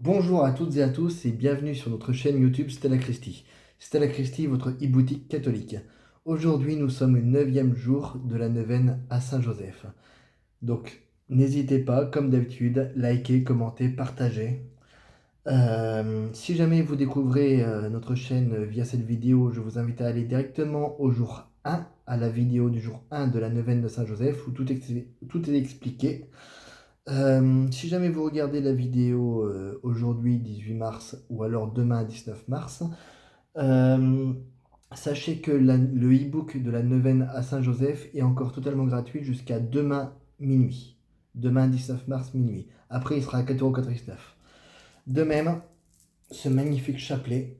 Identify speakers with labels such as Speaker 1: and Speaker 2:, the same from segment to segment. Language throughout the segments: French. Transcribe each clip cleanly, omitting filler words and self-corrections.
Speaker 1: Bonjour à toutes et à tous et bienvenue sur notre chaîne YouTube Stella Christi. Stella Christi, votre e-boutique catholique. Aujourd'hui, nous sommes le 9e jour de la neuvaine à Saint-Joseph. Donc, n'hésitez pas, comme d'habitude, likez, commentez, partagez. Si jamais vous découvrez notre chaîne via cette vidéo, je vous invite à aller directement au jour 1, à la vidéo du jour 1 de la neuvaine de Saint-Joseph, où tout est expliqué. Si jamais vous regardez la vidéo aujourd'hui 18 mars ou alors demain 19 mars, euh, sachez que le e-book de la neuvaine à Saint-Joseph est encore totalement gratuit jusqu'à demain minuit. Demain 19 mars minuit. Après il sera à 4,99 €. De même, ce magnifique chapelet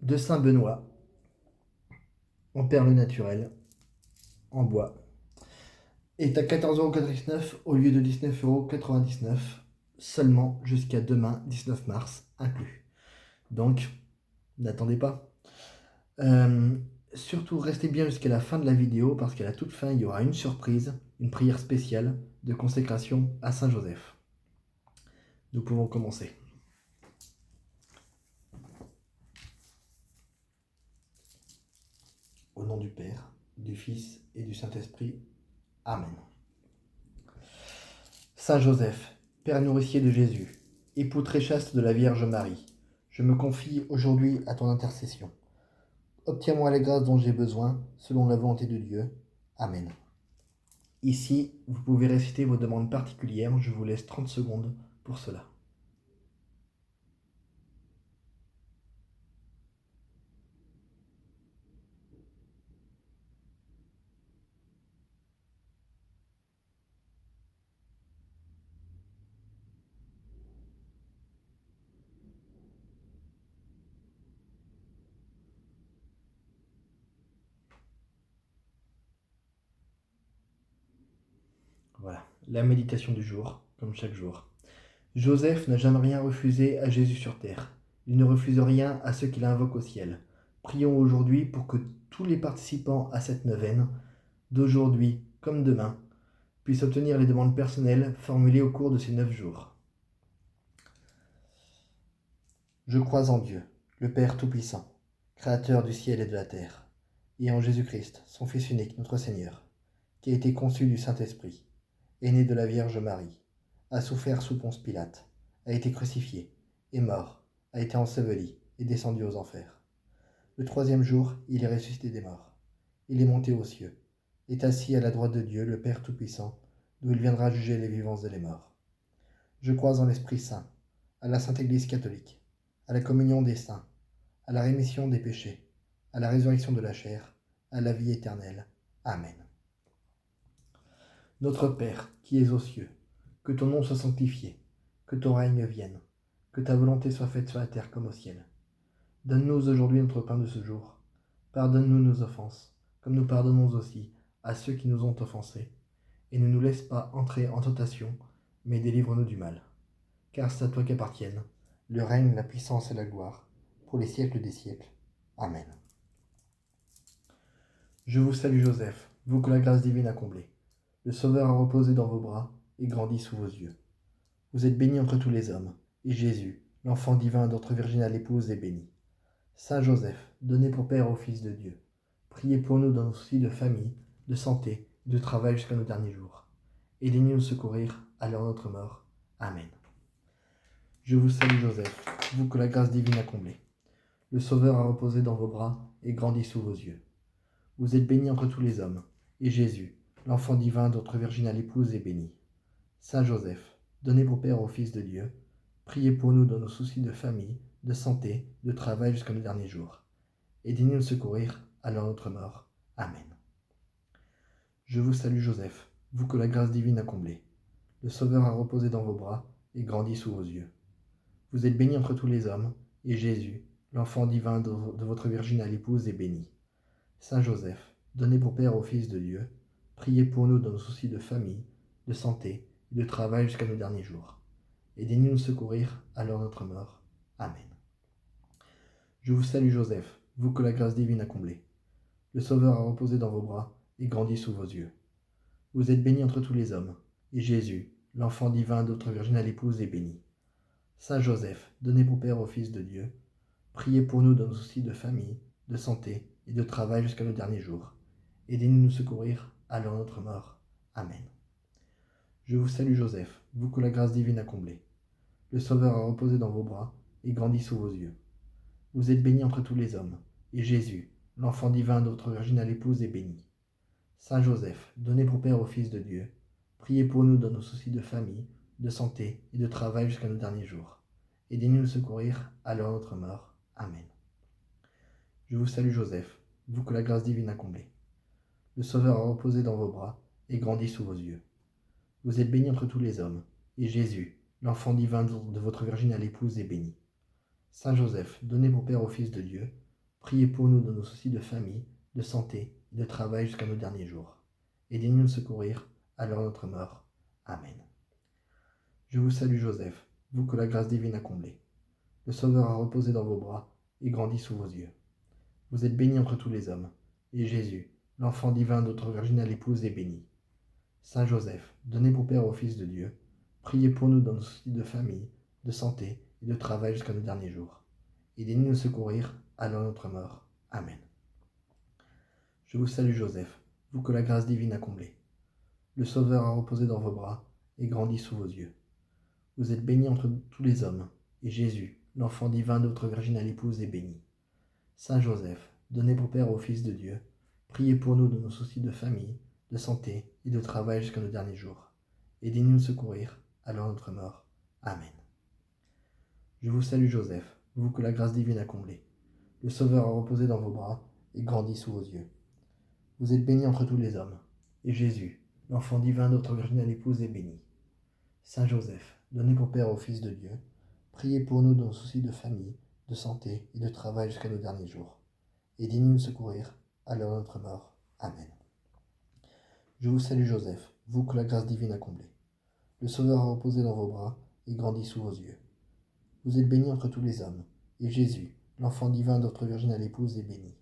Speaker 1: de Saint-Benoît en perles naturelles, en bois, est à 14,99 € au lieu de 19,99 € seulement jusqu'à demain 19 mars inclus. Donc, n'attendez pas. Euh, Surtout, restez bien jusqu'à la fin de la vidéo parce qu'à la toute fin, il y aura une surprise, une prière spéciale de consécration à Saint-Joseph. Nous pouvons commencer. Au nom du Père, du Fils et du Saint-Esprit. Amen. Saint Joseph, Père nourricier de Jésus, époux très chaste de la Vierge Marie, je me confie aujourd'hui à ton intercession. Obtiens-moi les grâces dont j'ai besoin, selon la volonté de Dieu. Amen. Ici, vous pouvez réciter vos demandes particulières, je vous laisse 30 secondes pour cela. Voilà, la méditation du jour, comme chaque jour. Joseph n'a jamais rien refusé à Jésus sur terre. Il ne refuse rien à ceux qui l'invoquent au ciel. Prions aujourd'hui pour que tous les participants à cette neuvaine, d'aujourd'hui comme demain, puissent obtenir les demandes personnelles formulées au cours de ces 9 jours. Je crois en Dieu, le Père Tout-Puissant, Créateur du ciel et de la terre, et en Jésus-Christ, son Fils unique, notre Seigneur, qui a été conçu du Saint-Esprit, est né de la Vierge Marie, a souffert sous Ponce Pilate, a été crucifié, est mort, a été enseveli et descendu aux enfers. Le 3e jour, il est ressuscité des morts. Il est monté aux cieux, est assis à la droite de Dieu, le Père Tout-Puissant, d'où il viendra juger les vivants et les morts. Je crois en l'Esprit Saint, à la Sainte Église catholique, à la communion des saints, à la rémission des péchés, à la résurrection de la chair, à la vie éternelle. Amen. Notre Père, qui es aux cieux, que ton nom soit sanctifié, que ton règne vienne, que ta volonté soit faite sur la terre comme au ciel. Donne-nous aujourd'hui notre pain de ce jour. Pardonne-nous nos offenses, comme nous pardonnons aussi à ceux qui nous ont offensés. Et ne nous laisse pas entrer en tentation, mais délivre-nous du mal. Car c'est à toi qu'appartiennent le règne, la puissance et la gloire, pour les siècles des siècles. Amen. Je vous salue Joseph, vous que la grâce divine a comblé. Le Sauveur a reposé dans vos bras et grandi sous vos yeux. Vous êtes bénie entre tous les hommes, et Jésus, l'enfant divin de votre virginale épouse, est béni. Saint Joseph, donné pour Père au Fils de Dieu, priez pour nous dans nos soucis de famille, de santé, de travail jusqu'à nos derniers jours. Aidez-nous nous secourir à l'heure de notre mort. Amen. Je vous salue Joseph, vous que la grâce divine a comblé. Le Sauveur a reposé dans vos bras et grandi sous vos yeux. Vous êtes bénie entre tous les hommes, et Jésus, l'enfant divin de votre virginale épouse, est béni. Saint Joseph, donné pour Père au Fils de Dieu, priez pour nous dans nos soucis de famille, de santé, de travail jusqu'à nos derniers jours. Aidez-nous nous secourir à l'heure de notre mort. Amen. Je vous salue Joseph, vous que la grâce divine a comblé. Le Sauveur a reposé dans vos bras et grandi sous vos yeux. Vous êtes bénie entre tous les hommes, et Jésus, l'enfant divin de votre virginale épouse, est béni. Saint Joseph, donné pour Père au Fils de Dieu, priez pour nous dans nos soucis de famille, de santé et de travail jusqu'à nos derniers jours. Aidez-nous nous secourir à l'heure de notre mort. Amen. Je vous salue Joseph, vous que la grâce divine a comblé. Le Sauveur a reposé dans vos bras et grandi sous vos yeux. Vous êtes bénie entre tous les hommes, et Jésus, l'enfant divin de votre virginale épouse, est béni. Saint Joseph, donné pour Père au Fils de Dieu, priez pour nous dans nos soucis de famille, de santé et de travail jusqu'à nos derniers jours. Aidez-nous nous secourir à l'heure de notre mort. Amen. Je vous salue Joseph, vous que la grâce divine a comblé. Le Sauveur a reposé dans vos bras et grandi sous vos yeux. Vous êtes bénie entre tous les hommes, et Jésus, l'enfant divin de votre virginale épouse, est béni. Saint Joseph, donné pour Père au Fils de Dieu, priez pour nous dans nos soucis de famille, de santé et de travail jusqu'à nos derniers jours. Aidez-nous nous secourir à l'heure de notre mort. Amen. Je vous salue Joseph, vous que la grâce divine a comblé. Le Sauveur a reposé dans vos bras et grandi sous vos yeux. Vous êtes bénie entre tous les hommes, et Jésus, l'enfant divin de votre virginale épouse, est béni. Saint Joseph, donné pour Père au Fils de Dieu, priez pour nous dans nos soucis de famille, de santé et de travail jusqu'à nos derniers jours. Aidez-nous nous secourir à l'heure de notre mort. Amen. Je vous salue Joseph, vous que la grâce divine a comblé. Le Sauveur a reposé dans vos bras et grandi sous vos yeux. Vous êtes bénie entre tous les hommes, et Jésus, l'enfant divin de votre virginale épouse, est béni. Saint Joseph, donné pour Père au Fils de Dieu, priez pour nous dans nos soucis de famille, de santé et de travail jusqu'à nos derniers jours. Aidez-nous nous secourir à l'heure de notre mort. Amen. Je vous salue Joseph, vous que la grâce divine a comblé. Le Sauveur a reposé dans vos bras et grandi sous vos yeux. Vous êtes bénie entre tous les hommes, et Jésus, l'enfant divin de votre virginale épouse, est béni. Saint Joseph, donné pour Père au Fils de Dieu, priez pour nous dans nos soucis de famille, de santé et de travail jusqu'à nos derniers jours. Aidez-nous nous secourir à l'heure de notre mort. Amen. Je vous salue Joseph, vous que la grâce divine a comblé. Le Sauveur a reposé dans vos bras et grandi sous vos yeux. Vous êtes bénie entre tous les hommes, et Jésus, l'enfant divin de votre virginale épouse, est béni. Saint Joseph, donné pour Père au Fils de Dieu, priez pour nous dans nos soucis de famille, de santé et de travail jusqu'à nos derniers jours. Aidez-nous nous secourir à l'heure de notre mort. Amen. Je vous salue Joseph, vous que la grâce divine a comblé. Le Sauveur a reposé dans vos bras et grandi sous vos yeux. Vous êtes bénie entre tous les hommes, et Jésus, l'enfant divin de votre virginale épouse, est béni.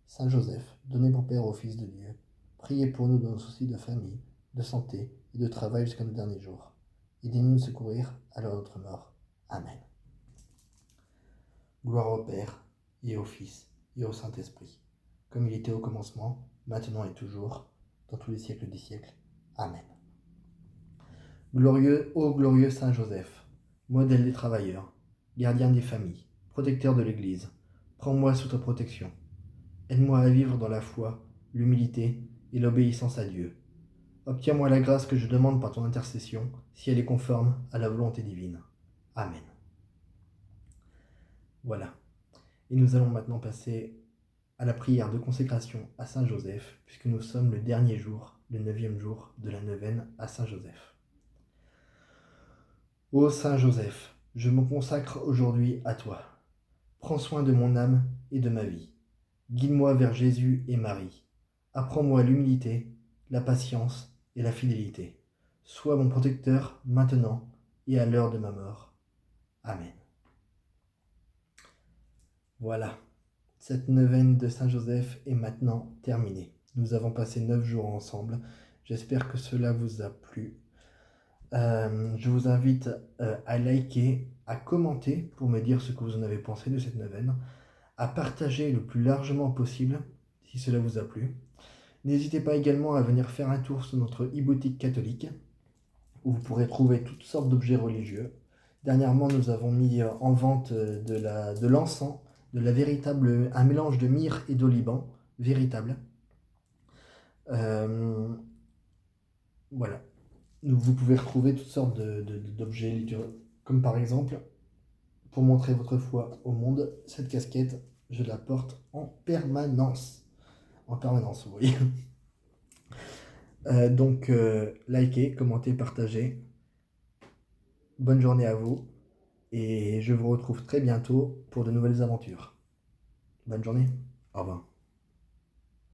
Speaker 1: Saint Joseph, donné pour Père au Fils de Dieu, priez pour nous dans nos soucis de famille, de santé et de travail jusqu'à nos derniers jours. Aidez-nous nous secourir à l'heure de notre mort. Amen. Gloire au Père, et au Fils, et au Saint-Esprit, comme il était au commencement, maintenant et toujours, dans tous les siècles des siècles. Amen. Glorieux, ô glorieux Saint Joseph, modèle des travailleurs, gardien des familles, protecteur de l'Église, prends-moi sous ta protection. Aide-moi à vivre dans la foi, l'humilité et l'obéissance à Dieu. Obtiens-moi la grâce que je demande par ton intercession, si elle est conforme à la volonté divine. Amen. Voilà. Et nous allons maintenant passer à la prière de consécration à Saint Joseph, puisque nous sommes le dernier jour, le 9e jour de la neuvaine à Saint Joseph. Ô Saint Joseph, je me consacre aujourd'hui à toi. Prends soin de mon âme et de ma vie. Guide-moi vers Jésus et Marie. Apprends-moi l'humilité, la patience et la fidélité. Sois mon protecteur maintenant et à l'heure de ma mort. Amen. Voilà, cette neuvaine de Saint Joseph est maintenant terminée. Nous avons passé 9 jours ensemble. J'espère que cela vous a plu. Je vous invite à liker, à commenter pour me dire ce que vous en avez pensé de cette neuvaine, à partager le plus largement possible si cela vous a plu. N'hésitez pas également à venir faire un tour sur notre e-boutique catholique où vous pourrez trouver toutes sortes d'objets religieux. Dernièrement, nous avons mis en vente de l'encens, un mélange de myrrhe et d'oliban, véritable. Voilà. Vous pouvez retrouver toutes sortes d'objets liturgiques, comme par exemple, pour montrer votre foi au monde, cette casquette, je la porte en permanence. En permanence, vous voyez. Donc, likez, commentez, partagez. Bonne journée à vous. Et je vous retrouve très bientôt pour de nouvelles aventures. Bonne journée. Au revoir.